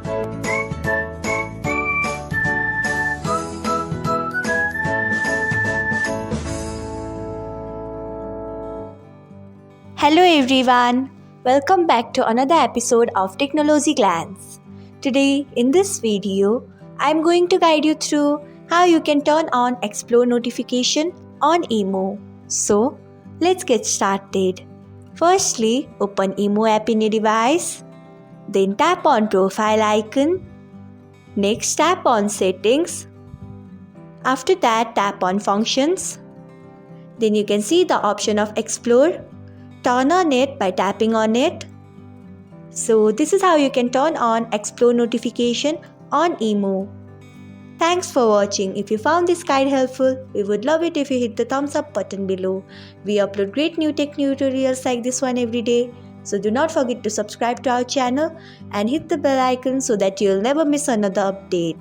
Hello everyone, welcome back to another episode of Technologyglance. Today in this video, I am going to guide you through how you can turn on Explore notification on Emo. So, let's get started. Firstly, open Emo app in your device. Then tap on profile icon. Next tap on settings. After that tap on functions. Then you can see the option of Explore. Turn on it by tapping on it. So this is how you can turn on Explore notification on Emo. Thanks for watching. If you found this guide helpful, we would love it if you hit the thumbs up button below. We upload great new tech tutorials like this one every day. So do not forget to subscribe to our channel and hit the bell icon so that you'll never miss another update.